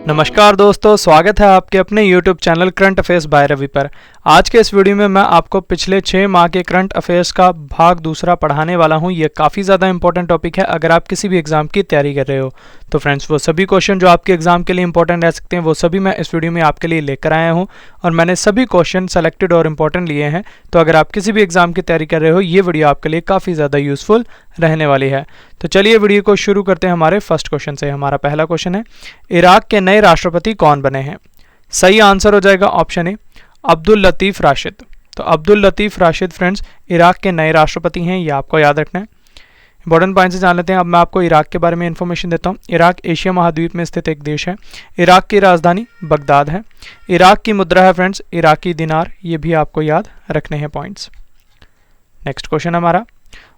नमस्कार दोस्तों, स्वागत है आपके अपने YouTube channel current affairs by Ravi पर। आज के इस वीडियो में मैं आपको पिछले 6 माह के करंट अफेयर्स का भाग दूसरा पढ़ाने वाला हूं। ये काफ़ी ज़्यादा इंपॉर्टेंट टॉपिक है अगर आप किसी भी एग्जाम की तैयारी कर रहे हो। तो फ्रेंड्स, वो सभी क्वेश्चन जो आपके एग्जाम के लिए इंपॉर्टेंट रह सकते हैं वो सभी मैं इस वीडियो में आपके लिए लेकर आया हूँ और मैंने सभी क्वेश्चन सेलेक्टेड और इम्पोर्टेंट लिए हैं। तो अगर आप किसी भी एग्जाम की तैयारी कर रहे हो, ये वीडियो आपके लिए काफ़ी ज़्यादा यूजफुल रहने वाली है। तो चलिए वीडियो को शुरू करते हैं हमारे फर्स्ट क्वेश्चन से। हमारा पहला क्वेश्चन है, इराक के नए राष्ट्रपति कौन बने हैं? सही आंसर हो जाएगा ऑप्शन ए, अब्दुल लतीफ राशिद। तो अब्दुल लतीफ राशिद फ्रेंड्स इराक के नए राष्ट्रपति हैं, ये आपको याद रखना है। इंपॉर्टेंट पॉइंट से जान लेते हैं। अब मैं आपको इराक के बारे में इंफॉर्मेशन देता हूँ। इराक एशिया महाद्वीप में स्थित एक देश है। इराक की राजधानी बगदाद है। इराक की मुद्रा है फ्रेंड्स इराकी दिनार, ये भी आपको याद रखने हैं पॉइंट्स। नेक्स्ट क्वेश्चन हमारा,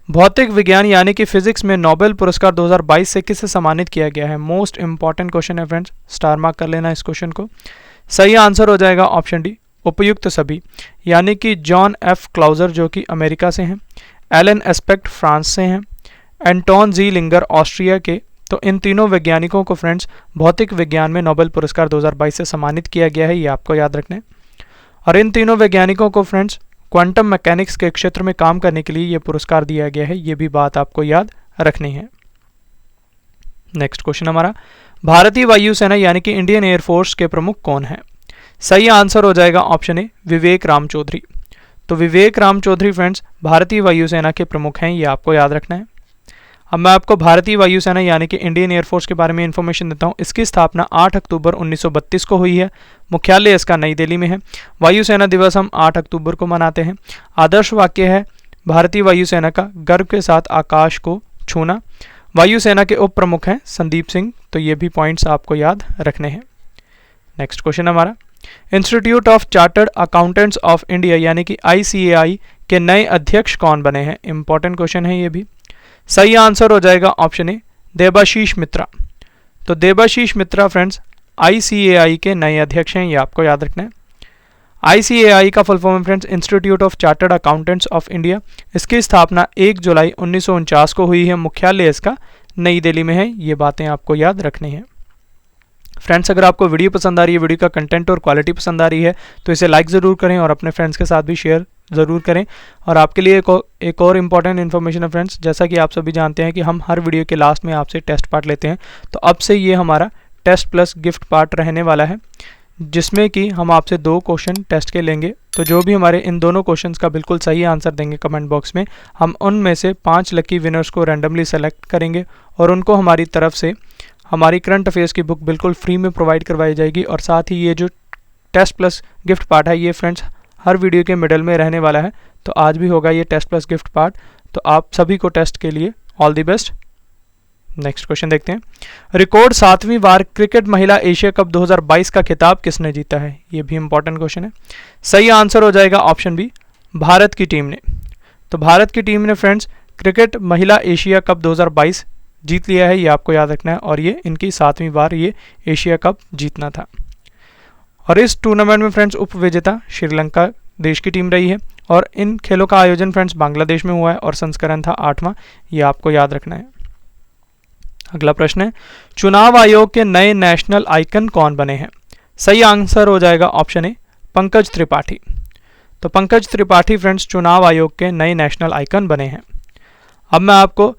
भौतिक विज्ञान यानी कि फिजिक्स में नोबेल पुरस्कार 2022 से किसे सम्मानित किया गया है? मोस्ट इंपॉर्टेंट क्वेश्चन है फ्रेंड्स, स्टार मार्क कर लेना इस क्वेश्चन को। सही आंसर हो जाएगा ऑप्शन डी, उपयुक्त सभी, यानी कि जॉन एफ क्लाउजर जो कि अमेरिका से हैं, एलन एस्पेक्ट फ्रांस से हैं, एंटोन जी लिंगर ऑस्ट्रिया के। तो इन तीनों वैज्ञानिकों को फ्रेंड्स भौतिक विज्ञान में नोबेल पुरस्कार 2022 से सम्मानित किया गया है, ये आपको याद रखना है। और इन तीनों वैज्ञानिकों को फ्रेंड्स क्वांटम मैकेनिक्स के क्षेत्र में काम करने के लिए यह पुरस्कार दिया गया है, ये भी बात आपको याद रखनी है। नेक्स्ट क्वेश्चन हमारा, भारतीय वायुसेना यानी कि इंडियन एयरफोर्स के प्रमुख कौन है? सही आंसर हो जाएगा ऑप्शन ए, विवेक राम चौधरी। तो विवेक राम चौधरी फ्रेंड्स भारतीय वायुसेना के प्रमुख हैं, ये आपको याद रखना है। अब मैं आपको भारतीय वायुसेना यानी कि इंडियन एयरफोर्स के बारे में इंफॉर्मेशन देता हूँ। इसकी स्थापना 8 अक्टूबर 1932 को हुई है। मुख्यालय इसका नई दिल्ली में है। वायुसेना दिवस हम 8 अक्टूबर को मनाते हैं। आदर्श वाक्य है भारतीय वायुसेना का, गर्व के साथ आकाश को छूना। वायुसेना के उप प्रमुख हैं संदीप सिंह। तो ये भी पॉइंट्स आपको याद रखने हैं। नेक्स्ट क्वेश्चन हमारा, institute of chartered accountants of India यानी कि ICAI के नए अध्यक्ष कौन बने हैं? इंपॉर्टेंट क्वेश्चन है ये भी। सही आंसर हो जाएगा ऑप्शन ए, देबाशीष मित्रा। तो देबाशीष मित्रा फ्रेंड्स ICAI के नए अध्यक्ष हैं, ये आपको याद रखना है। ICAI का full form friends institute of chartered accountants of India. इसकी स्थापना 1 जुलाई 1949 को हुई है। मुख्यालय इसका नई दिल्ली में है। ये बातें आपको याद रखनी है। फ्रेंड्स, अगर आपको वीडियो पसंद आ रही है, वीडियो का कंटेंट और क्वालिटी पसंद आ रही है तो इसे लाइक ज़रूर करें और अपने फ्रेंड्स के साथ भी शेयर ज़रूर करें। और आपके लिए एक और इम्पॉर्टेंट इन्फॉर्मेशन है फ्रेंड्स, जैसा कि आप सभी जानते हैं कि हम हर वीडियो के लास्ट में आपसे टेस्ट पार्ट लेते हैं। तो अब से ये हमारा टेस्ट प्लस गिफ्ट पार्ट रहने वाला है, जिसमें कि हम आपसे 2 क्वेश्चन टेस्ट के लेंगे। तो जो भी हमारे इन दोनों क्वेश्चंस का बिल्कुल सही आंसर देंगे कमेंट बॉक्स में, हम उनमें से 5 लकी विनर्स को रैंडमली सेलेक्ट करेंगे और उनको हमारी तरफ से हमारी करंट अफेयर्स की बुक बिल्कुल फ्री में प्रोवाइड करवाई जाएगी। और साथ ही ये जो टेस्ट प्लस गिफ्ट पार्ट है ये फ्रेंड्स हर वीडियो के मिडल में रहने वाला है। तो आज भी होगा ये टेस्ट प्लस गिफ्ट पार्ट। तो आप सभी को टेस्ट के लिए all the best. Next question देखते हैं, रिकॉर्ड 7वीं बार क्रिकेट महिला एशिया कप 2022 का खिताब किसने जीता है? ये भी इंपॉर्टेंट क्वेश्चन है। सही आंसर हो जाएगा ऑप्शन बी, भारत की टीम ने। तो भारत की टीम ने फ्रेंड्स क्रिकेट महिला एशिया कप 2022 जीत लिया है, ये आपको याद रखना है। और ये इनकी 7वीं बार ये एशिया कप जीतना था। और इस टूर्नामेंट में फ्रेंड्स उप विजेता श्रीलंका देश की टीम रही है। और इन खेलों का आयोजन फ्रेंड्स बांग्लादेश में हुआ है और संस्करण था 8वां, ये आपको याद रखना है। अगला प्रश्न है, चुनाव आयोग के नए नेशनल आइकन कौन बने हैं? सही आंसर हो जाएगा ऑप्शन ए, पंकज त्रिपाठी। तो पंकज त्रिपाठी फ्रेंड्स चुनाव आयोग के नए नेशनल आइकन बने हैं। अब मैं आपको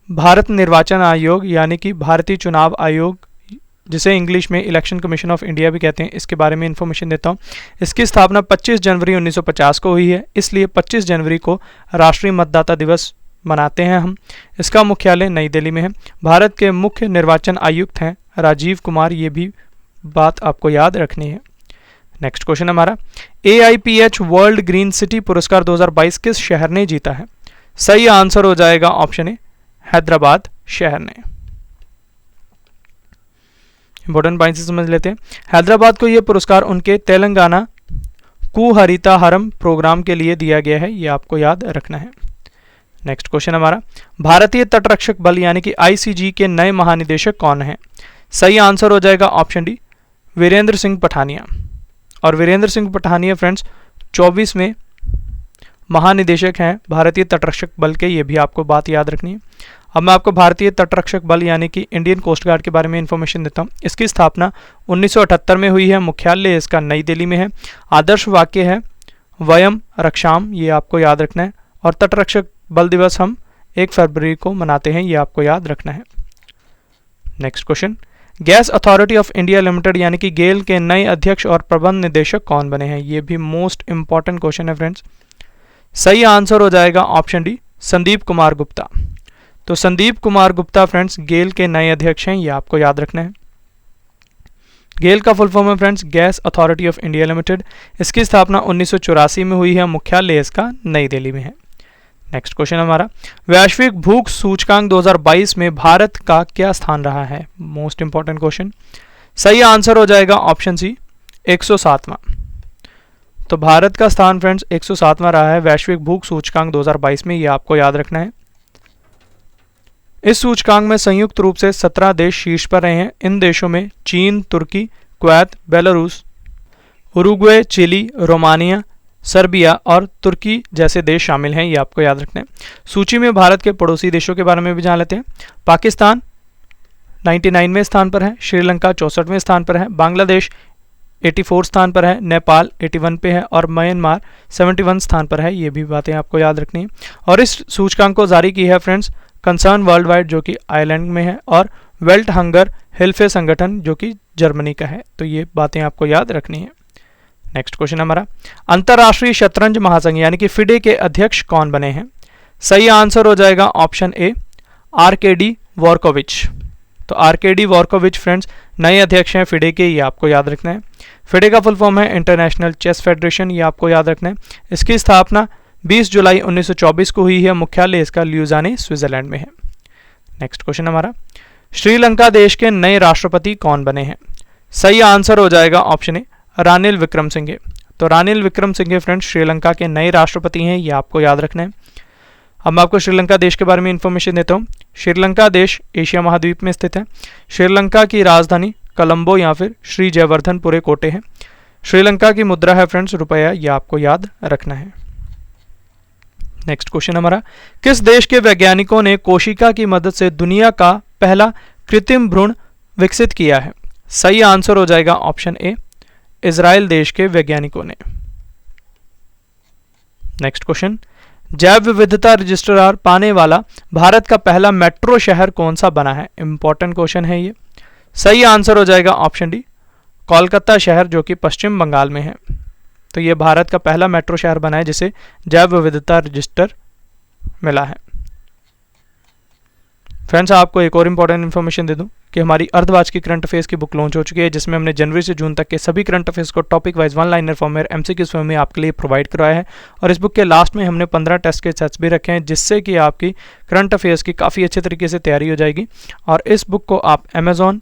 भारत निर्वाचन आयोग यानी कि भारतीय चुनाव आयोग, जिसे इंग्लिश में इलेक्शन कमीशन ऑफ इंडिया भी कहते हैं, इसके बारे में इंफॉर्मेशन देता हूँ। इसकी स्थापना 25 जनवरी 1950 को हुई है, इसलिए 25 जनवरी को राष्ट्रीय मतदाता दिवस मनाते हैं हम। इसका मुख्यालय नई दिल्ली में है। भारत के मुख्य निर्वाचन आयुक्त हैं राजीव कुमार, ये भी बात आपको याद रखनी है। नेक्स्ट क्वेश्चन हमारा, AIPH वर्ल्ड ग्रीन सिटी पुरस्कार 2022 किस शहर ने जीता है? सही आंसर हो जाएगा ऑप्शन ए, हैदराबाद शहर ने। इंपॉर्टेंट पॉइंट से समझ लेते हैं। हैदराबाद को यह पुरस्कार उनके तेलंगाना कुहरिता हरम प्रोग्राम के लिए दिया गया है, यह आपको याद रखना है। नेक्स्ट क्वेश्चन हमारा, भारतीय तटरक्षक बल यानी कि ICG के नए महानिदेशक कौन हैं? सही आंसर हो जाएगा ऑप्शन डी, वीरेंद्र सिंह पठानिया। और वीरेंद्र सिंह पठानिया फ्रेंड्स 24वें महानिदेशक हैं भारतीय तटरक्षक बल के, ये भी आपको बात याद रखनी है। अब मैं आपको भारतीय तटरक्षक बल यानी कि इंडियन कोस्ट गार्ड के बारे में इंफॉर्मेशन देता हूँ। इसकी स्थापना 1978 में हुई है। मुख्यालय इसका नई दिल्ली में है। आदर्श वाक्य है वयम रक्षाम, ये आपको याद रखना है। और तटरक्षक बल दिवस हम 1 फरवरी को मनाते हैं, ये आपको याद रखना है। Next question, gas authority of India limited यानी कि गेल के नए अध्यक्ष और प्रबंध निदेशक कौन बने हैं? ये भी मोस्ट इंपॉर्टेंट क्वेश्चन है फ्रेंड्स। सही आंसर हो जाएगा ऑप्शन डी, संदीप कुमार गुप्ता। तो संदीप कुमार गुप्ता फ्रेंड्स गेल के नए अध्यक्ष हैं, ये आपको याद रखना है। गेल का फुल फॉर्म है friends gas authority of India limited. इसकी स्थापना 1984 में हुई है। मुख्यालय इसका नई दिल्ली में है। नेक्स्ट क्वेश्चन हमारा, वैश्विक भूख सूचकांक 2022 में भारत का क्या स्थान रहा है? Most important question. सही आंसर हो जाएगा ऑप्शन सी, 107वां। तो भारत का स्थान फ्रेंड्स 107वां रहा है वैश्विक भूख सूचकांक 2022 में, ये आपको याद रखना है। इस सूचकांक में संयुक्त रूप से 17 देश शीर्ष पर रहे हैं। इन देशों में चीन, तुर्की, Kuwait, Belarus, Uruguay, Chile, Romania, Serbia और तुर्की जैसे देश शामिल हैं, ये आपको याद रखना है। सूची में भारत के पड़ोसी देशों के बारे में भी जान लेते हैं। पाकिस्तान 99वें स्थान पर है, श्रीलंका 64वें स्थान पर है, बांग्लादेश 84 स्थान पर है, नेपाल 81 पे है और म्यांमार 71 स्थान पर है। ये भी बातें आपको याद रखनी है। और इस सूचकांक को जारी की है फ्रेंड्स कंसर्न वर्ल्ड वाइड जो कि आयरलैंड में है और वेल्ट हंगर हिल्फे संगठन जो कि जर्मनी का है। तो ये बातें आपको याद रखनी है। नेक्स्ट क्वेश्चन हमारा, अंतरराष्ट्रीय शतरंज महासंघ यानी कि फिडे के अध्यक्ष कौन बने हैं? सही आंसर हो जाएगा ऑप्शन ए, आरकेडी वॉर्कोविच। तो आरकेडी वॉर्कोविच फ्रेंड्स नए अध्यक्ष हैं फिडे के, ये आपको याद रखना है। फिडे का फुल फॉर्म है इंटरनेशनल चेस फेडरेशन, ये आपको याद रखना है। इसकी स्थापना 20 जुलाई 1924 को हुई है। मुख्यालय इसका ल्यूजाने स्विट्जरलैंड में है। नेक्स्ट क्वेश्चन हमारा, श्रीलंका देश के नए राष्ट्रपति कौन बने हैं? सही आंसर हो जाएगा ऑप्शन ए, रानिल विक्रमसिंघे। तो रानिल विक्रमसिंघे फ्रेंड्स श्रीलंका के नए राष्ट्रपति हैं, ये आपको याद रखना है। अब मैं आपको श्रीलंका देश के बारे में इंफॉर्मेशन देता हूँ। श्रीलंका देश एशिया महाद्वीप में स्थित है। श्रीलंका की राजधानी कोलंबो या फिर श्री जयवर्धनपुरे कोटे है। श्रीलंका की मुद्रा है फ्रेंड्स रुपया, यह आपको याद रखना है। नेक्स्ट क्वेश्चन हमारा, किस देश के वैज्ञानिकों ने कोशिका की मदद से दुनिया का पहला कृत्रिम भ्रूण विकसित किया है? सही आंसर हो जाएगा ऑप्शन ए, इजराइल देश के वैज्ञानिकों ने। नेक्स्ट क्वेश्चन, जैव विविधता रजिस्ट्रार पाने वाला भारत का पहला मेट्रो शहर कौन सा बना है? इंपॉर्टेंट क्वेश्चन है ये। सही आंसर हो जाएगा ऑप्शन डी, कोलकाता शहर जो कि पश्चिम बंगाल में है। तो ये भारत का पहला मेट्रो शहर बना है जिसे जैव विविधता रजिस्टर मिला है। फ्रेंड्स आपको एक और इंपॉर्टेंट इन्फॉर्मेशन दे दूं कि हमारी अर्धवाच की करंट अफेयर्स की बुक लॉन्च हो चुकी है, जिसमें हमने जनवरी से जून तक के सभी करंट अफेयर्स को टॉपिक वाइज 1 लाइनर फॉर्म में एमसीक्यूज फॉर्म में आपके लिए प्रोवाइड करवाया है। और इस बुक के लास्ट में हमने 15 टेस्ट के सेट्स भी रखे हैं, जिससे कि आपकी करंट अफेयर्स की काफ़ी अच्छे तरीके से तैयारी हो जाएगी। और इस बुक को आप अमेजॉन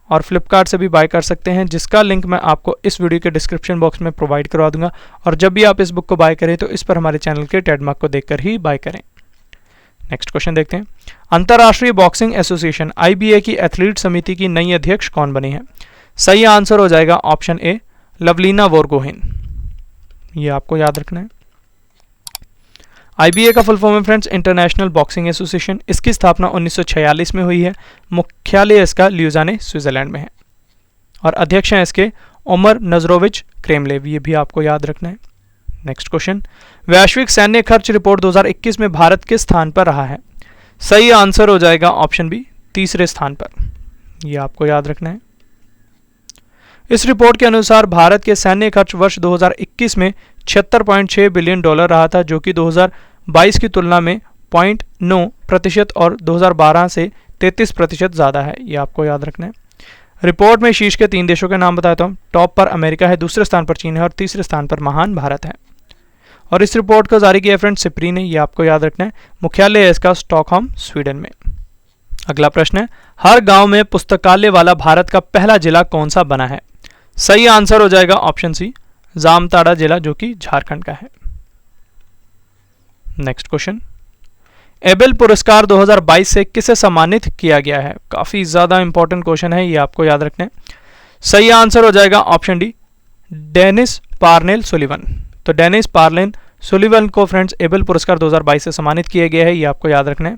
और फ्लिपकार्ट से भी बाय कर सकते हैं, जिसका लिंक मैं आपको इस वीडियो के डिस्क्रिप्शन बॉक्स में प्रोवाइड करवा दूंगा। और जब भी आप इस बुक को बाय करें तो इस पर हमारे चैनल के ट्रेडमार्क को देखकर ही बाय करें। नेक्स्ट क्वेश्चन देखते हैं, अंतर्राष्ट्रीय बॉक्सिंग एसोसिएशन आईबीए की एथलीट समिति की नई अध्यक्ष कौन बनी है? सही आंसर हो जाएगा ऑप्शन ए, लवलीना बोरगोहेन। ये आपको याद रखना है। आईबीए का फुल फॉर्म है फ्रेंड्स इंटरनेशनल बॉक्सिंग एसोसिएशन। इसकी स्थापना 1946 में हुई है। मुख्यालय इसका ल्यूजाने स्विट्जरलैंड में है और अध्यक्ष हैं इसके ओमर नजरोविच क्रेमलेव। ये भी आपको याद रखना है। नेक्स्ट क्वेश्चन, वैश्विक सैन्य खर्च रिपोर्ट 2021 में भारत किस स्थान पर रहा है? सही आंसर हो जाएगा ऑप्शन बी, तीसरे स्थान पर। यह आपको याद रखना है। इस रिपोर्ट के अनुसार भारत के सैन्य खर्च वर्ष 2021 में $76.6 बिलियन रहा था, जो कि 2022 की तुलना में 0.9% और 2012 से 33% ज़्यादा है। ये आपको याद रखना है। रिपोर्ट में शीर्ष के 3 देशों के नाम बताता हूँ। टॉप पर अमेरिका है, दूसरे स्थान पर चीन है और तीसरे स्थान पर महान भारत है। और इस रिपोर्ट को जारी किया फ्रेंड सिप्री ने, ये आपको याद रखना है। मुख्यालय है इसका स्टॉकहोम स्वीडन में। अगला प्रश्न है, हर गांव में पुस्तकालय वाला भारत का पहला जिला कौन सा बना है? सही आंसर हो जाएगा ऑप्शन सी, जामताड़ा जिला जो कि झारखंड का है। नेक्स्ट क्वेश्चन, एबेल पुरस्कार 2022 से किसे सम्मानित किया गया है? काफी ज्यादा इंपॉर्टेंट क्वेश्चन है, ये आपको याद रखना है। सही आंसर हो जाएगा option D, Dennis Parnell Sullivan. तो डेनिस पार्नेल सुलिवन को फ्रेंड्स एबेल पुरस्कार 2022 से सम्मानित किया गया है, ये आपको याद रखना है।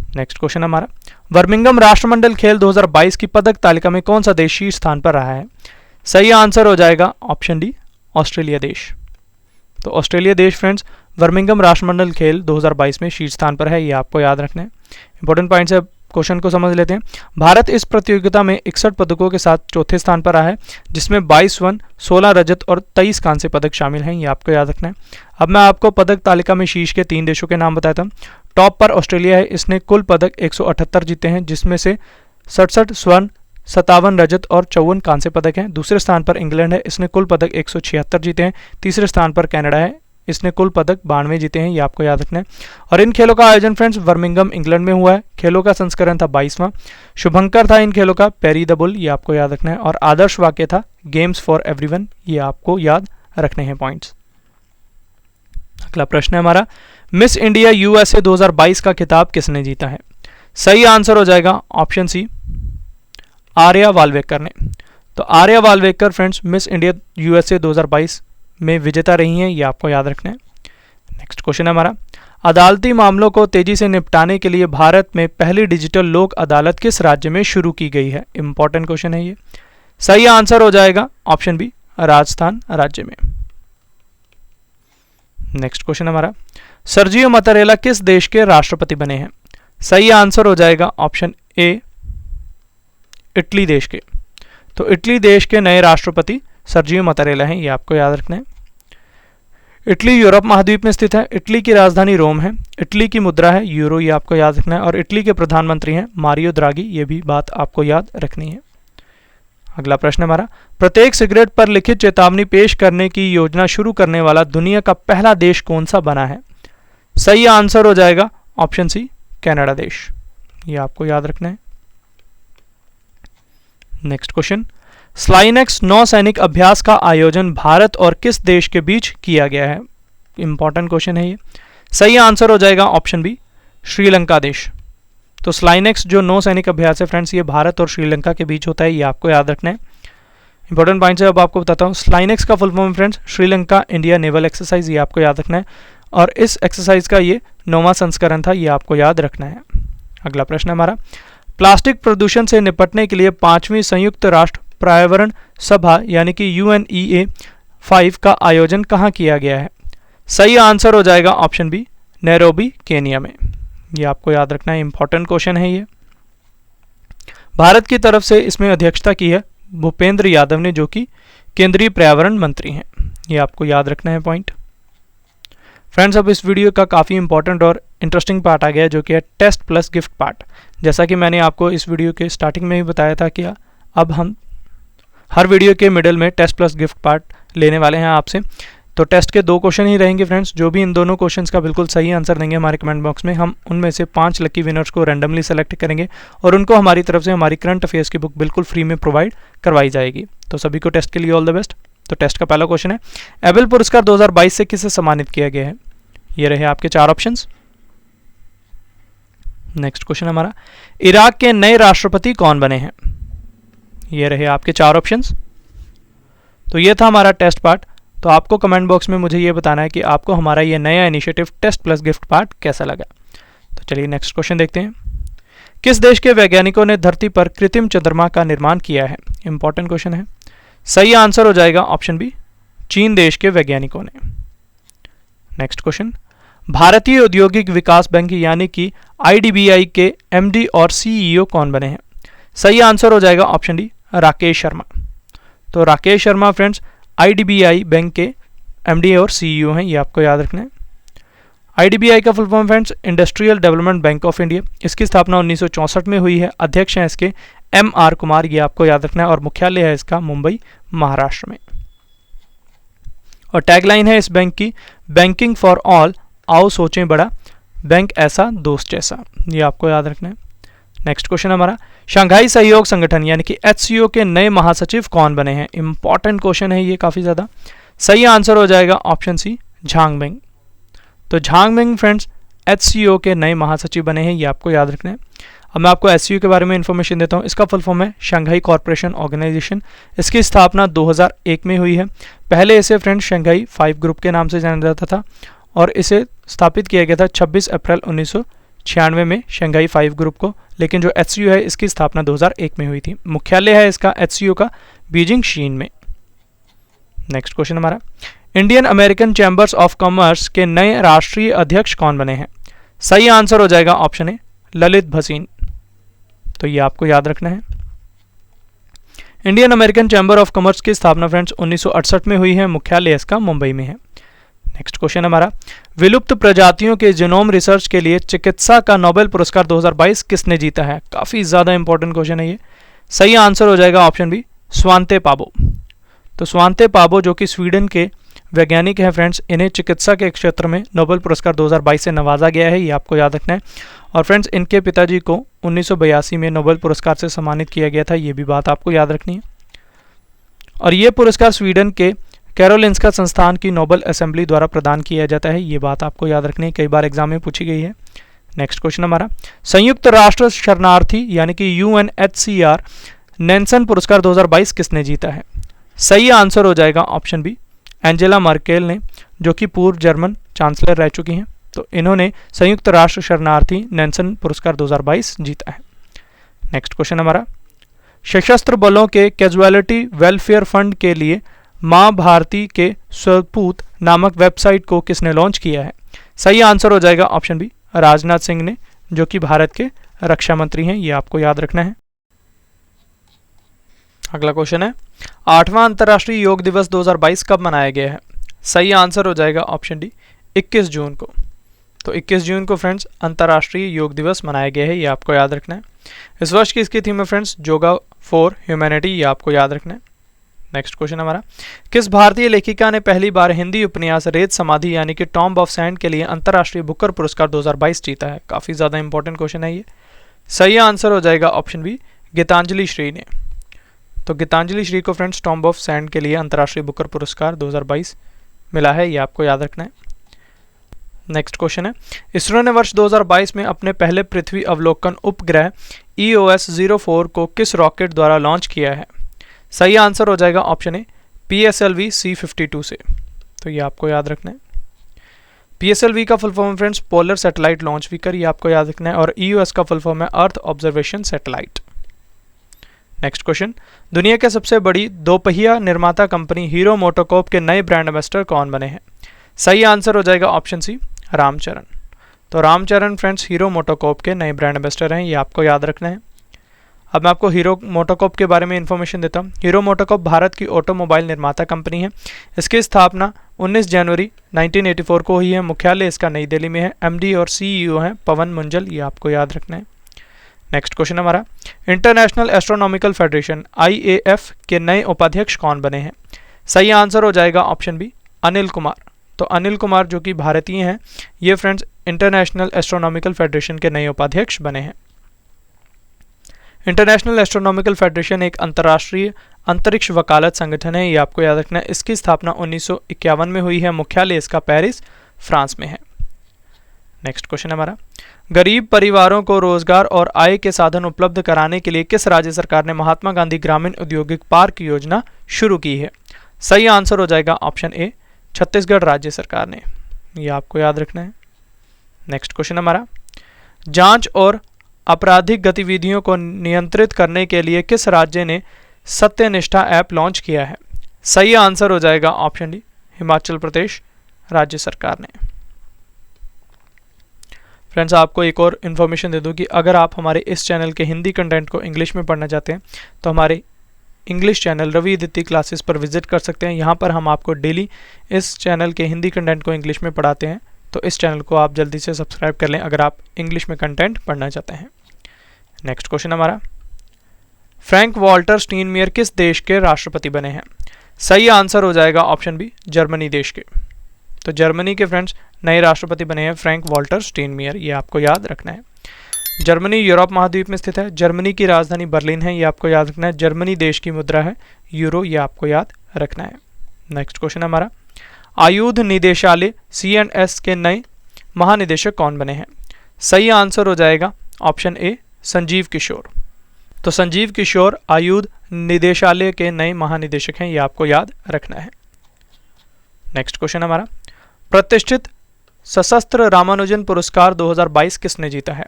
नेक्स्ट क्वेश्चन हमारा, बर्मिंघम राष्ट्रमंडल खेल 2022 की पदक तालिका में कौन सा देश शीर्ष स्थान पर रहा है? सही आंसर हो जाएगा ऑप्शन डी, ऑस्ट्रेलिया देश। तो ऑस्ट्रेलिया देश फ्रेंड्स बर्मिंघम राष्ट्रमंडल खेल 2022 में शीर्ष स्थान पर है, ये आपको याद रखना है। इंपॉर्टेंट पॉइंट्स है, क्वेश्चन को समझ लेते हैं। भारत इस प्रतियोगिता में 61 पदकों के साथ चौथे स्थान पर रहा है, जिसमें 22 स्वर्ण, 16 रजत और 23 कांस्य पदक शामिल हैं, ये आपको याद रखना है। अब मैं आपको पदक तालिका में शीर्ष के 3 देशों के नाम बताता हूँ। टॉप पर ऑस्ट्रेलिया है, इसने कुल पदक 178 जीते हैं, जिसमें से 67 स्वर्ण, 57 रजत और 54 कांस्य पदक हैं। दूसरे स्थान पर इंग्लैंड है, इसने कुल पदक 176 जीते हैं। तीसरे स्थान पर कनाडा है, इसने कुल पदक 92 जीते हैं, ये आपको याद रखना है। और इन खेलों का आयोजन फ्रेंड्स बर्मिंघम इंग्लैंड में हुआ है। खेलों का संस्करण था 22वां। शुभंकर था इन खेलों का पेरी द बुल, ये आपको याद रखना है। और आदर्श वाक्य था गेम्स फॉर एवरीवन, ये आपको याद रखने हैं पॉइंट्स। अगला प्रश्न है हमारा, मिस इंडिया यूएसए 2022 का खिताब किसने जीता है? सही आंसर हो जाएगा ऑप्शन सी, आर्या वालवेकर ने। तो Arya Walvekar friends miss India USA 2022 में विजेता रही हैं, ये आपको याद रखना है। नेक्स्ट क्वेश्चन है हमारा, अदालती मामलों को तेजी से निपटाने के लिए भारत में पहली डिजिटल लोक अदालत किस राज्य में शुरू की गई है? इंपॉर्टेंट क्वेश्चन है ये। सही आंसर हो जाएगा ऑप्शन बी, राजस्थान राज्य में। नेक्स्ट क्वेश्चन हमारा, सर्जियो मतारेला किस देश के राष्ट्रपति बने हैं? सही आंसर हो जाएगा ऑप्शन ए, इटली देश के। तो इटली देश के नए राष्ट्रपति सर्जियो मतारेला हैं, ये आपको याद रखना है। इटली यूरोप महाद्वीप में स्थित है। इटली की राजधानी रोम है। इटली की मुद्रा है यूरो, ये आपको याद रखना है। और इटली के प्रधानमंत्री हैं मारियो द्रागी, ये भी बात आपको याद रखनी है। अगला प्रश्न हमारा, प्रत्येक सिगरेट पर लिखित चेतावनी पेश करने की योजना शुरू करने वाला दुनिया का पहला देश कौन सा बना है? सही आंसर हो जाएगा ऑप्शन सी, कनाडा देश, ये आपको याद रखना है। नेक्स्ट क्वेश्चन, स्लाइनेक्स नौसैनिक अभ्यास का आयोजन भारत और किस देश के बीच किया गया है? इंपॉर्टेंट क्वेश्चन है ये। सही आंसर हो जाएगा ऑप्शन बी, श्रीलंका देश। तो स्लाइनेक्स जो नौसैनिक अभ्यास है फ्रेंड्स, ये भारत और श्रीलंका के बीच होता है, ये आपको याद रखना है। इंपॉर्टेंट पॉइंट्स है, अब आपको बताता हूँ। स्लाइनेक्स का full form friends Sri Lanka India naval exercise, ये आपको याद रखना है। और इस एक्सरसाइज का ये 9वां संस्करण था, ये आपको याद रखना है। अगला प्रश्न हमारा, प्लास्टिक प्रदूषण से निपटने के लिए 5वीं संयुक्त राष्ट्र पर्यावरण सभा यानी कि UNEA 5 का आयोजन कहाँ किया गया है? सही आंसर हो जाएगा ऑप्शन बी, नैरोबी केनिया में, ये आपको याद रखना है। इंपॉर्टेंट क्वेश्चन है ये। भारत की तरफ से इसमें अध्यक्षता की है भूपेंद्र यादव ने, जो कि केंद्रीय पर्यावरण मंत्री हैं, ये आपको याद रखना है पॉइंट। फ्रेंड्स, अब इस वीडियो का काफ़ी इंपॉर्टेंट और इंटरेस्टिंग पार्ट आ गया है, जो कि है टेस्ट प्लस गिफ्ट पार्ट। जैसा कि मैंने आपको इस वीडियो के स्टार्टिंग में ही बताया था कि अब हम हर वीडियो के मिडिल में टेस्ट प्लस गिफ्ट पार्ट लेने वाले हैं आपसे। तो टेस्ट के 2 क्वेश्चन ही रहेंगे फ्रेंड्स। जो भी इन दोनों क्वेश्चंस का बिल्कुल सही आंसर देंगे हमारे कमेंट बॉक्स में, हम उनमें से 5 लकी विनर्स को रैंडमली सेलेक्ट करेंगे और उनको हमारी तरफ से हमारी करंट अफेयर्स की बुक बिल्कुल फ्री में प्रोवाइड करवाई जाएगी। तो सभी को टेस्ट के लिए ऑल द बेस्ट। तो टेस्ट का पहला क्वेश्चन है, एबल पुरस्कार 2022 से किसे सम्मानित किया गया है? ये रहे आपके 4 ऑप्शंस। नेक्स्ट क्वेश्चन हमारा, इराक के नए राष्ट्रपति कौन बने हैं? ये रहे आपके 4 ऑप्शंस। तो ये था हमारा टेस्ट पार्ट। तो आपको कमेंट बॉक्स में मुझे ये बताना है कि आपको हमारा ये नया initiative test plus gift part कैसा लगा। तो चलिए नेक्स्ट क्वेश्चन देखते हैं। किस देश के वैज्ञानिकों ने धरती पर कृत्रिम चंद्रमा का निर्माण किया है? इंपॉर्टेंट क्वेश्चन है। सही आंसर हो जाएगा ऑप्शन बी, चीन देश के वैज्ञानिकों ने। नेक्स्ट क्वेश्चन, भारतीय औद्योगिक विकास बैंक यानी कि IDBI के MD और CEO कौन बने हैं? सही आंसर हो जाएगा ऑप्शन डी, राकेश शर्मा। तो Rakesh Sharma friends IDBI bank के MD और CEO हैं, ये आपको याद रखना है। IDBI का full form friends industrial development bank of India. इसकी स्थापना 1964 में हुई है। अध्यक्ष हैं इसके MR कुमार, ये आपको याद रखना है। और मुख्यालय है इसका मुंबई महाराष्ट्र में। और टैगलाइन है इस बैंक की, बैंकिंग फॉर ऑल, आओ सोचें बड़ा, बैंक ऐसा दोस्त जैसा, ये आपको याद रखना है। नेक्स्ट क्वेश्चन हमारा, शंघाई सहयोग संगठन यानी कि HCO के नए महासचिव कौन बने हैं? इंपॉर्टेंट क्वेश्चन है ये काफ़ी ज़्यादा। सही आंसर हो जाएगा ऑप्शन सी, झांग मिंग। तो झांग मिंग फ्रेंड्स HCO के नए महासचिव बने हैं, ये आपको याद रखना है। अब मैं आपको HCO के बारे में इन्फॉर्मेशन देता हूँ। इसका फुल फॉर्म है शंघाई कॉरपोरेशन ऑर्गेनाइजेशन। इसकी स्थापना 2001 में हुई है। पहले इसे फ्रेंड्स शंघाई 5 ग्रुप के नाम से जाना जाता था और इसे स्थापित किया गया था 26 अप्रैल 96 में शंघाई 5 ग्रुप को, लेकिन जो HCU है इसकी स्थापना 2001 में हुई थी। मुख्यालय है इसका HCU का बीजिंग शीन में। नेक्स्ट क्वेश्चन हमारा, Indian American chambers of commerce के नए राष्ट्रीय अध्यक्ष कौन बने हैं? सही आंसर हो जाएगा ऑप्शन ए ललित भसीन। तो ये आपको याद रखना है। Indian American chamber of commerce की स्थापना फ्रेंड्स 1968 में हुई है। मुख्यालय इसका मुंबई में है। नेक्स्ट क्वेश्चन हमारा, विलुप्त प्रजातियों के जीनोम रिसर्च के लिए चिकित्सा का नोबेल पुरस्कार 2022 किसने जीता है? काफी ज्यादा इंपॉर्टेंट क्वेश्चन है ये। सही आंसर हो जाएगा ऑप्शन बी स्वांते पाबो। तो स्वांते पाबो जो कि स्वीडन के वैज्ञानिक हैं फ्रेंड्स, इन्हें चिकित्सा के क्षेत्र में नोबेल पुरस्कार 2022 से नवाजा गया है, ये आपको याद रखना है। और फ्रेंड्स इनके पिताजी को 1982 में नोबेल पुरस्कार से सम्मानित किया गया था, ये भी बात आपको याद रखनी है। और ये पुरस्कार स्वीडन के कैरोलिंस्का संस्थान की नोबेल असेंबली द्वारा प्रदान किया जाता है, ये बात आपको याद रखनी है, कई बार एग्जाम में पूछी गई है। नेक्स्ट क्वेश्चन हमारा, संयुक्त राष्ट्र शरणार्थी यानी कि UNHCR नेल्सन पुरस्कार 2022 किसने जीता है? सही आंसर हो जाएगा ऑप्शन बी एंजेला मर्केल ने, जो कि पूर्व जर्मन चांसलर रह चुकी हैं। तो इन्होंने संयुक्त राष्ट्र शरणार्थी नेल्सन पुरस्कार 2022 जीता है। नेक्स्ट क्वेश्चन हमारा, सशस्त्र बलों के कैजुअलिटी वेलफेयर फंड के लिए मां भारती के स्वपूत नामक वेबसाइट को किसने लॉन्च किया है? सही आंसर हो जाएगा ऑप्शन बी राजनाथ सिंह ने, जो कि भारत के रक्षा मंत्री हैं, ये आपको याद रखना है। अगला क्वेश्चन है, 8वां अंतर्राष्ट्रीय योग दिवस 2022 कब मनाया गया है? सही आंसर हो जाएगा ऑप्शन डी 21 जून को। तो 21 जून को फ्रेंड्स अंतर्राष्ट्रीय योग दिवस मनाया गया है, ये आपको याद रखना है। इस वर्ष की इसकी थीम है फ्रेंड्स योगा फॉर ह्यूमैनिटी, ये आपको याद रखना है। नेक्स्ट क्वेश्चन हमारा, किस भारतीय लेखिका ने पहली बार हिंदी उपन्यास रेत समाधि यानी कि टॉम्ब ऑफ सैंड के लिए अंतर्राष्ट्रीय बुकर पुरस्कार 2022 जीता है? काफी ज्यादा इंपॉर्टेंट क्वेश्चन है ये। सही आंसर हो जाएगा ऑप्शन बी गीतांजलि श्री ने। तो गीतांजलि श्री को फ्रेंड्स टॉम्ब ऑफ सैंड के लिए अंतर्राष्ट्रीय बुकर पुरस्कार 2022 मिला है, ये आपको याद रखना है। नेक्स्ट क्वेश्चन है, इसरो ने वर्ष 2022 में अपने पहले पृथ्वी अवलोकन उपग्रह EOS 04 को किस रॉकेट द्वारा लॉन्च किया है? सही आंसर हो जाएगा ऑप्शन ए PSLV C-52 से। तो ये आपको याद रखना है। PSLV का full form friends polar satellite launch vehicle, ये आपको याद रखना है। और EOS का फुल फॉर्म है earth observation satellite. Next question, दुनिया के सबसे बड़ी दोपहिया निर्माता कंपनी हीरो मोटोकॉर्प के नए ब्रांड एम्बेसडर कौन बने हैं? सही आंसर हो जाएगा ऑप्शन सी रामचरण। तो रामचरण फ्रेंड्स हीरो मोटोकॉर्प के नए ब्रांड एम्बेसडर हैं, ये आपको याद रखना है। अब मैं आपको हीरो मोटोकॉर्प के बारे में इंफॉर्मेशन देता हूँ। हीरो मोटोकॉर्प भारत की ऑटोमोबाइल निर्माता कंपनी है। इसकी स्थापना 19 जनवरी 1984 को हुई है। मुख्यालय इसका नई दिल्ली में है। MD और CEO हैं पवन मुंजल, ये आपको याद रखना है। नेक्स्ट क्वेश्चन हमारा, इंटरनेशनल एस्ट्रोनॉमिकल फेडरेशन IAF के नए उपाध्यक्ष कौन बने हैं? सही आंसर हो जाएगा ऑप्शन बी अनिल कुमार। तो अनिल कुमार जो कि भारतीय हैं, ये फ्रेंड्स इंटरनेशनल एस्ट्रोनॉमिकल फेडरेशन के नए उपाध्यक्ष बने हैं। इंटरनेशनल एस्ट्रोनॉमिकल फेडरेशन एक अंतर्राष्ट्रीय अंतरिक्ष वकालत संगठन है, ये आपको याद रखना है। इसकी स्थापना 1951 में हुई है। मुख्यालय इसका पेरिस फ्रांस में है। नेक्स्ट क्वेश्चन हमारा, गरीब परिवारों को रोजगार और आय के साधन उपलब्ध कराने के लिए किस राज्य सरकार ने महात्मा गांधी ग्रामीण औद्योगिक पार्क योजना शुरू की है? सही आंसर हो जाएगा ऑप्शन ए छत्तीसगढ़ राज्य सरकार ने, ये आपको याद रखना है। नेक्स्ट क्वेश्चन हमारा, जांच और आपराधिक गतिविधियों को नियंत्रित करने के लिए किस राज्य ने सत्यनिष्ठा ऐप लॉन्च किया है? सही आंसर हो जाएगा ऑप्शन डी हिमाचल प्रदेश राज्य सरकार ने। फ्रेंड्स आपको एक और इन्फॉर्मेशन दे दूं कि अगर आप हमारे इस चैनल के हिंदी कंटेंट को इंग्लिश में पढ़ना चाहते हैं तो हमारे English channel Ravi Aditi classes पर विजिट कर सकते हैं। यहाँ पर हम आपको डेली इस चैनल के हिंदी कंटेंट को इंग्लिश में पढ़ाते हैं, तो इस चैनल को आप जल्दी से सब्सक्राइब कर लें अगर आप इंग्लिश में कंटेंट पढ़ना चाहते हैं। नेक्स्ट क्वेश्चन हमारा, फ्रैंक वॉल्टर स्टीनमेयर किस देश के राष्ट्रपति बने हैं? सही आंसर हो जाएगा ऑप्शन बी जर्मनी देश के। तो जर्मनी के फ्रेंड्स नए राष्ट्रपति बने हैं फ्रैंक वॉल्टर स्टीनमेयर, ये आपको याद रखना है। जर्मनी यूरोप महाद्वीप में स्थित है। जर्मनी की राजधानी बर्लिन है, ये आपको याद रखना है। जर्मनी देश की मुद्रा है यूरो, ये आपको याद रखना है। नेक्स्ट क्वेश्चन हमारा, आयुध निदेशालय CNS के नए महानिदेशक कौन बने हैं? सही आंसर हो जाएगा ऑप्शन ए संजीव किशोर। तो संजीव किशोर आयुध निदेशालय के नए महानिदेशक हैं, ये आपको याद रखना है। नेक्स्ट क्वेश्चन हमारा, प्रतिष्ठित सशस्त्र रामानुजन पुरस्कार 2022 किसने जीता है?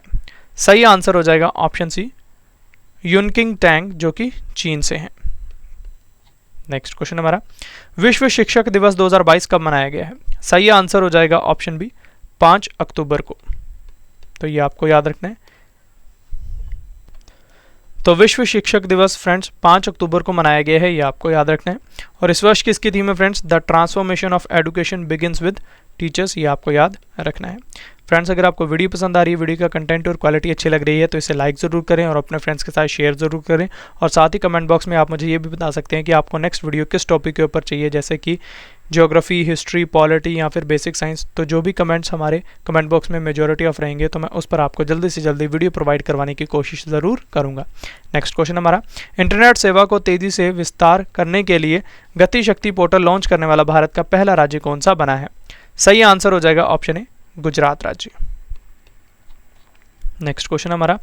सही आंसर हो जाएगा ऑप्शन सी, यूनकिंग टैंग, जो कि चीन से हैं। नेक्स्ट क्वेश्चन हमारा, विश्व शिक्षक दिवस 2022 कब मनाया गया है? सही आंसर हो जाएगा ऑप्शन बी, 5 अक्टूबर को। तो ये आपको याद रखना है। तो विश्व शिक्षक दिवस फ्रेंड्स 5 अक्टूबर को मनाया गया है, ये आपको याद रखना है। और इस वर्ष किसकी थीम है friends? The transformation of education begins with teachers, ये आपको याद रखना है। फ्रेंड्स, अगर आपको वीडियो पसंद आ रही है, वीडियो का कंटेंट और क्वालिटी अच्छी लग रही है, तो इसे लाइक ज़रूर करें और अपने फ्रेंड्स के साथ शेयर ज़रूर करें। और साथ ही कमेंट बॉक्स में आप मुझे ये भी बता सकते हैं कि आपको नेक्स्ट वीडियो किस टॉपिक के ऊपर चाहिए, जैसे कि ज्योग्राफी, हिस्ट्री, पॉलिटी या फिर बेसिक साइंस। तो जो भी कमेंट्स हमारे कमेंट बॉक्स में मेजॉरिटी ऑफ रहेंगे, तो मैं उस पर आपको जल्दी से जल्दी वीडियो प्रोवाइड करवाने की कोशिश ज़रूर करूँगा। नेक्स्ट क्वेश्चन हमारा, इंटरनेट सेवा को तेज़ी से विस्तार करने के लिए गति शक्ति पोर्टल लॉन्च करने वाला भारत का पहला राज्य कौन सा बना है? सही आंसर हो जाएगा ऑप्शन ए, गुजरात राज्य। नेक्स्ट क्वेश्चन हमारा,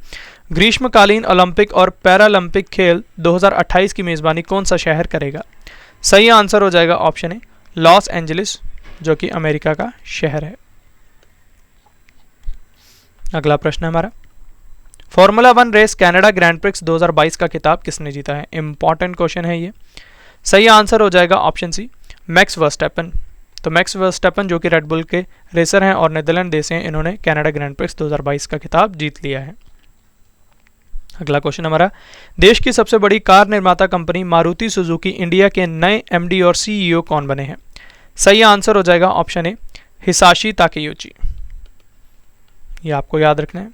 ग्रीष्मकालीन ओलंपिक और पैरालंपिक खेल 2028 की मेजबानी कौन सा शहर करेगा? सही आंसर हो जाएगा ऑप्शन ए, लॉस एंजलिस, जो कि अमेरिका का शहर है। अगला प्रश्न हमारा, formula 1 race Canada Grand Prix 2022 का खिताब किसने जीता है? इंपॉर्टेंट क्वेश्चन है ये। सही आंसर हो जाएगा ऑप्शन सी, मैक्स वर्स्टैपन। तो मैक्स वर्स्टैपन जो कि रेड बुल के रेसर हैं और नीदरलैंड देश हैं, इन्होंने कनाडा ग्रैंड प्रिक्स 2022 का खिताब जीत लिया है। अगला क्वेश्चन हमारा, देश की सबसे बड़ी कार निर्माता कंपनी मारुति सुजुकी इंडिया के नए एमडी और सीईओ कौन बने हैं? सही आंसर हो जाएगा ऑप्शन ए, हिसाशी ताकेयुची। ये आपको याद रखना है।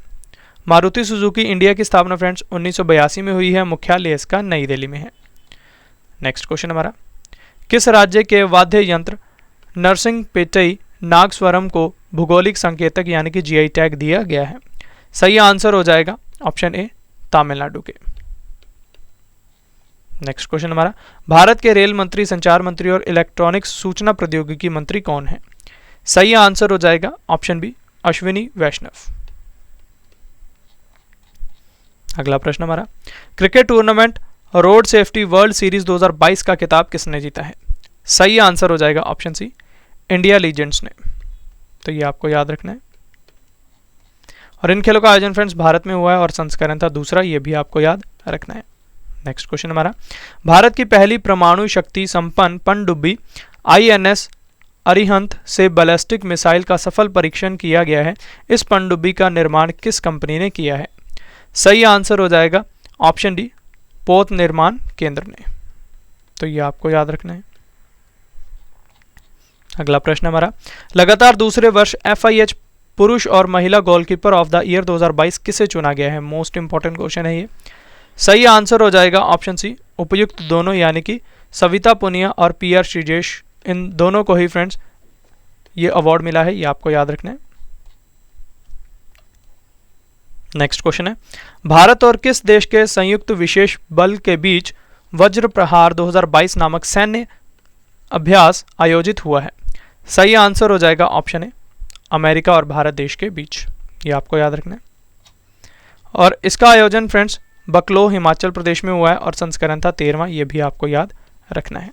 मारुति सुजुकी इंडिया की स्थापना फ्रेंड्स 1982 में हुई है, मुख्यालय इसका नई दिल्ली में है। नेक्स्ट क्वेश्चन हमारा, किस राज्य के वाद्य यंत्र नरसिंह पेटई नागस्वरम को भौगोलिक संकेतक यानी कि जीआई टैग दिया गया है? सही आंसर हो जाएगा ऑप्शन ए, तमिलनाडु के। नेक्स्ट क्वेश्चन हमारा, भारत के रेल मंत्री, संचार मंत्री और इलेक्ट्रॉनिक्स सूचना प्रौद्योगिकी मंत्री कौन है? सही आंसर हो जाएगा ऑप्शन बी, अश्विनी वैष्णव। अगला प्रश्न हमारा, cricket tournament road safety world series 2022 का खिताब किसने जीता है? सही आंसर हो जाएगा ऑप्शन सी, इंडिया लीजेंड्स ने। तो ये आपको याद रखना है। और इन खेलों का आयोजन फ्रेंड्स भारत में हुआ है और संस्करण था दूसरा, ये भी आपको याद रखना है। नेक्स्ट क्वेश्चन हमारा, भारत की पहली परमाणु शक्ति संपन्न पनडुब्बी INS अरिहंत से बैलिस्टिक मिसाइल का सफल परीक्षण किया गया है। इस पनडुब्बी का निर्माण किस कंपनी ने किया है? सही आंसर हो जाएगा ऑप्शन डी, पोत निर्माण केंद्र ने। तो ये आपको याद रखना है। अगला प्रश्न हमारा, लगातार दूसरे वर्ष FIH पुरुष और महिला गोलकीपर ऑफ द ईयर 2022 किसे चुना गया है? मोस्ट इंपॉर्टेंट क्वेश्चन है ये। सही आंसर हो जाएगा ऑप्शन सी, उपयुक्त दोनों, यानी कि सविता पुनिया और PR श्रीजेश, इन दोनों को ही फ्रेंड्स ये अवार्ड मिला है, ये आपको याद रखना है। नेक्स्ट क्वेश्चन है, भारत और किस देश के संयुक्त विशेष बल के बीच वज्र प्रहार 2022 नामक सैन्य अभ्यास आयोजित हुआ है? सही आंसर हो जाएगा ऑप्शन ए, अमेरिका और भारत देश के बीच। ये आपको याद रखना है। और इसका आयोजन फ्रेंड्स बकलो हिमाचल प्रदेश में हुआ है और संस्करण था 13वां, ये भी आपको याद रखना है।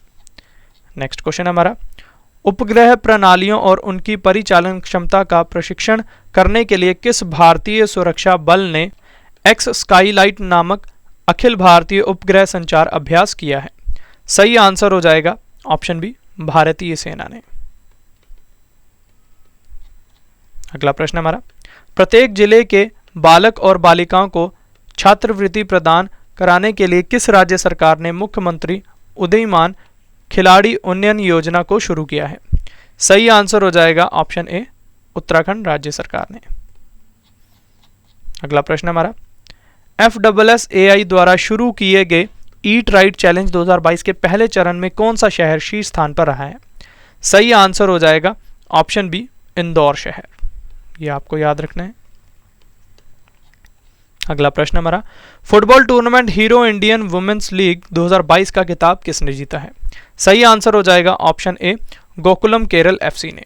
नेक्स्ट क्वेश्चन हमारा, उपग्रह प्रणालियों और उनकी परिचालन क्षमता का प्रशिक्षण करने के लिए किस भारतीय सुरक्षा बल ने एक्स स्काईलाइट नामक अखिल भारतीय उपग्रह संचार अभ्यास किया है? सही आंसर हो जाएगा ऑप्शन बी, भारतीय सेना ने। अगला प्रश्न हमारा, प्रत्येक जिले के बालक और बालिकाओं को छात्रवृत्ति प्रदान कराने के लिए किस राज्य सरकार ने मुख्यमंत्री उदीयमान खिलाड़ी उन्नयन योजना को शुरू किया है? सही आंसर हो जाएगा ऑप्शन ए, उत्तराखंड राज्य सरकार ने। अगला प्रश्न हमारा, FSSAI द्वारा शुरू किए गए ईट राइट चैलेंज 2022 के पहले चरण में कौन सा शहर शीर्ष स्थान पर रहा है? सही आंसर हो जाएगा ऑप्शन बी, इंदौर शहर। ये आपको याद रखना है। अगला प्रश्न हमारा, football tournament Hero Indian women's league 2022 का खिताब किसने जीता है? सही आंसर हो जाएगा option A, Gokulam Kerala FC ने।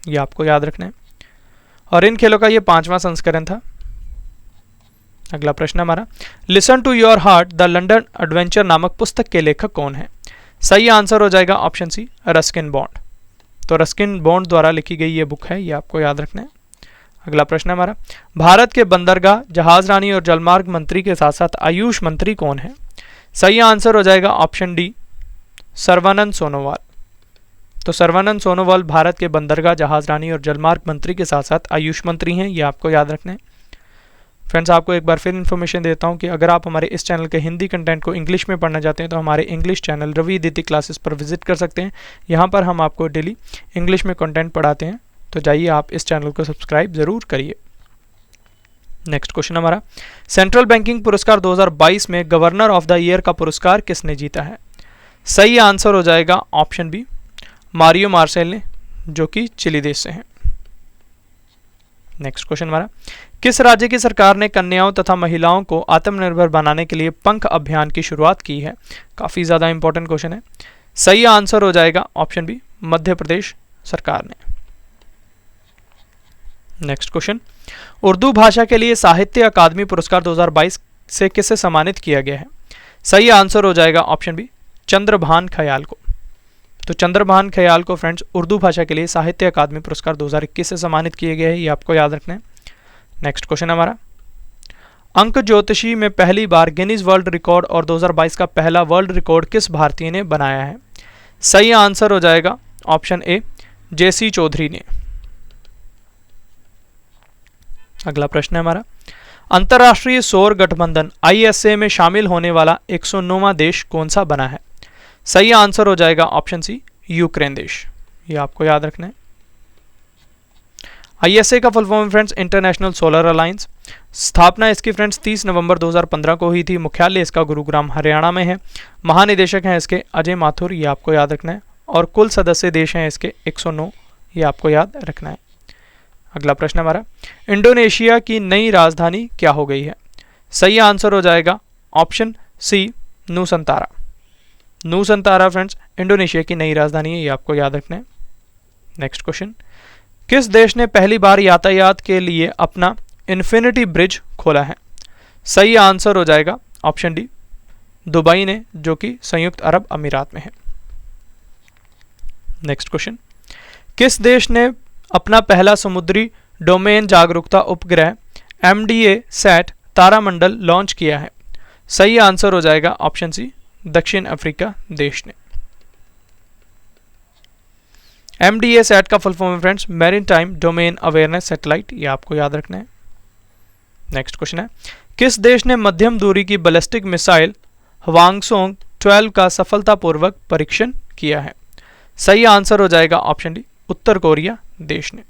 ये आपको याद रखना है। और इन खेलों का ये 5वां संस्करण था। अगला प्रश्न हमारा, listen to your heart the London adventure नामक पुस्तक के लेखक कौन है? सही आंसर हो जाएगा ऑप्शन सी, रस्किन बॉन्ड। तो रस्किन बॉन्ड द्वारा लिखी गई ये बुक है, ये आपको याद रखना है। अगला प्रश्न है हमारा, भारत के बंदरगाह, जहाजरानी और जलमार्ग मंत्री के साथ साथ आयुष मंत्री कौन है? सही आंसर हो जाएगा ऑप्शन डी, सर्बानंद सोनोवाल। तो सर्बानंद सोनोवाल भारत के बंदरगाह, जहाजरानी और जलमार्ग मंत्री के साथ साथ आयुष मंत्री हैं, ये आपको याद रखना है। फ्रेंड्स, आपको एक बार फिर इन्फॉर्मेशन देता हूं कि अगर आप हमारे इस चैनल के हिंदी कंटेंट को इंग्लिश में पढ़ना चाहते हैं तो हमारे इंग्लिश चैनल रवि दीदी क्लासेस पर विजिट कर सकते हैं। यहाँ पर हम आपको डेली इंग्लिश में कंटेंट पढ़ाते हैं, तो जाइए आप इस चैनल को सब्सक्राइब जरूर करिए। नेक्स्ट क्वेश्चन हमारा, सेंट्रल बैंकिंग पुरस्कार 2022 में गवर्नर ऑफ द ईयर का पुरस्कार किसने जीता है? सही आंसर हो जाएगा ऑप्शन बी, मारियो मार्सेल ने, जो कि चिली देश से हैं। नेक्स्ट क्वेश्चन हमारा, किस राज्य की सरकार ने कन्याओं तथा महिलाओं को आत्मनिर्भर बनाने के लिए पंख अभियान की शुरुआत की है? काफी ज्यादा इंपॉर्टेंट क्वेश्चन है। सही आंसर हो जाएगा ऑप्शन बी, मध्य प्रदेश सरकार ने। नेक्स्ट क्वेश्चन, उर्दू भाषा के लिए साहित्य अकादमी पुरस्कार 2022 से किसे सम्मानित किया गया है? सही आंसर हो जाएगा ऑप्शन बी, चंद्रभान ख्याल को। तो चंद्रभान ख्याल को फ्रेंड्स उर्दू भाषा के लिए साहित्य अकादमी पुरस्कार 2021 से सम्मानित किए गए हैं, ये आपको याद रखना है। नेक्स्ट क्वेश्चन हमारा, अंक ज्योतिषी में पहली बार गिनीज वर्ल्ड रिकॉर्ड और 2022 का पहला वर्ल्ड रिकॉर्ड किस भारतीय ने बनाया है? सही आंसर हो जाएगा ऑप्शन ए, जेसी चौधरी ने। अगला प्रश्न है हमारा, अंतरराष्ट्रीय सौर गठबंधन ISA में शामिल होने वाला 109वां देश कौन सा बना है? सही आंसर हो जाएगा ऑप्शन सी, यूक्रेन देश, ये आपको याद रखना है। ISA का full form friends international solar alliance. स्थापना इसकी फ्रेंड्स 30 नवंबर 2015 को हुई थी। मुख्यालय इसका गुरुग्राम हरियाणा में है। महानिदेशक हैं इसके अजय माथुर, ये आपको याद रखना है। और कुल सदस्य देश हैं इसके 109, ये आपको याद रखना है। अगला प्रश्न हमारा, इंडोनेशिया की नई राजधानी क्या हो गई है? सही आंसर हो जाएगा ऑप्शन सी, नूसंतारा। नूसंतारा फ्रेंड्स इंडोनेशिया की नई राजधानी है, ये आपको याद रखना है। नेक्स्ट क्वेश्चन, किस देश ने पहली बार यातायात के लिए अपना इन्फिनिटी ब्रिज खोला है? सही आंसर हो जाएगा ऑप्शन डी, दुबई ने, जो कि संयुक्त अरब अमीरात में है। नेक्स्ट क्वेश्चन, किस देश ने अपना पहला समुद्री डोमेन जागरूकता उपग्रह MDA-SAT तारामंडल लॉन्च किया है? सही आंसर हो जाएगा ऑप्शन सी, दक्षिण अफ्रीका देश ने। MDA-SAT का फुल फॉर्म है friends maritime domain awareness satellite, ये आपको याद रखना है। नेक्स्ट क्वेश्चन है, किस देश ने मध्यम दूरी की बैलिस्टिक मिसाइल हवांगसोंग 12 का सफलतापूर्वक परीक्षण किया है? सही आंसर हो जाएगा ऑप्शन डी, उत्तर कोरिया देश ने।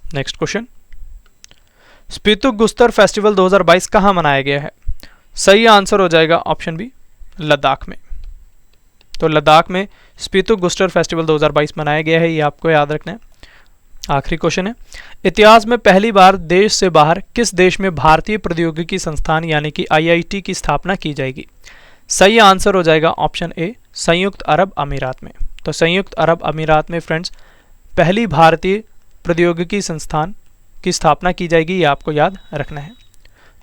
नेक्स्ट क्वेश्चन, स्पीतुक गुस्तर फेस्टिवल 2022 कहां मनाया गया है? सही आंसर हो जाएगा ऑप्शन बी, लद्दाख में। तो लद्दाख में स्पीतुक गुस्तर फेस्टिवल 2022 मनाया गया है, ये आपको याद रखना है। आखिरी क्वेश्चन है, इतिहास में पहली बार देश से बाहर किस देश में भारतीय प्रौद्योगिकी संस्थान यानी कि IIT की स्थापना की जाएगी? सही आंसर हो जाएगा ऑप्शन ए, संयुक्त अरब अमीरात में। तो संयुक्त अरब अमीरात में फ्रेंड्स पहली भारतीय प्रौद्योगिकी संस्थान की स्थापना की जाएगी, ये आपको याद रखना है।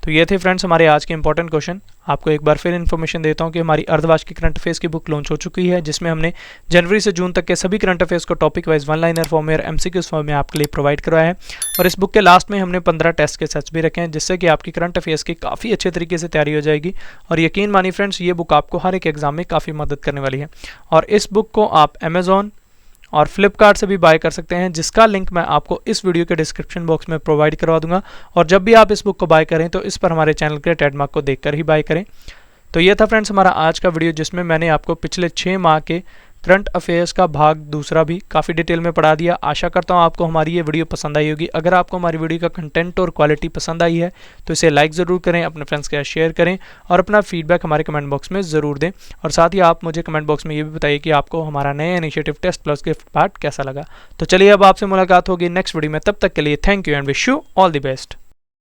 तो ये थे फ्रेंड्स हमारे आज के इंपॉर्टेंट क्वेश्चन। आपको एक बार फिर इन्फॉर्मेशन देता हूँ कि हमारी अर्धवार्षिक की करंट अफेयर्स की बुक लॉन्च हो चुकी है, जिसमें हमने जनवरी से जून तक के सभी करंट अफेयर्स को topic wise one liner form में और MCQs फॉर्म में आपके लिए प्रोवाइड करवाया है। और इस बुक के लास्ट में हमने 15 टेस्ट के सेट्स भी रखे हैं, जिससे कि आपकी करंट अफेयर्स की काफ़ी अच्छे तरीके से तैयारी हो जाएगी। और यकीन मानिए फ्रेंड्स, ये बुक आपको हर एक एग्जाम में काफ़ी मदद करने वाली है। और इस बुक को आप अमेजॉन और फ्लिपकार्ट से भी बाय कर सकते हैं, जिसका लिंक मैं आपको इस वीडियो के डिस्क्रिप्शन बॉक्स में प्रोवाइड करवा दूंगा। और जब भी आप इस बुक को बाय करें तो इस पर हमारे चैनल के ट्रेडमार्क को देखकर ही बाय करें। तो ये था फ्रेंड्स हमारा आज का वीडियो, जिसमें मैंने आपको पिछले 6 माह के करंट अफेयर्स का भाग दूसरा भी काफ़ी डिटेल में पढ़ा दिया। आशा करता हूँ आपको हमारी ये वीडियो पसंद आई होगी। अगर आपको हमारी वीडियो का कंटेंट और क्वालिटी पसंद आई है तो इसे लाइक ज़रूर करें, अपने फ्रेंड्स के साथ शेयर करें और अपना फीडबैक हमारे कमेंट बॉक्स में ज़रूर दें। और साथ ही आप मुझे कमेंट बॉक्स में ये भी बताइए कि आपको हमारा नया initiative test plus gift part कैसा लगा। तो चलिए अब आपसे मुलाकात होगी नेक्स्ट वीडियो में, तब तक के लिए thank you and wish you all the best.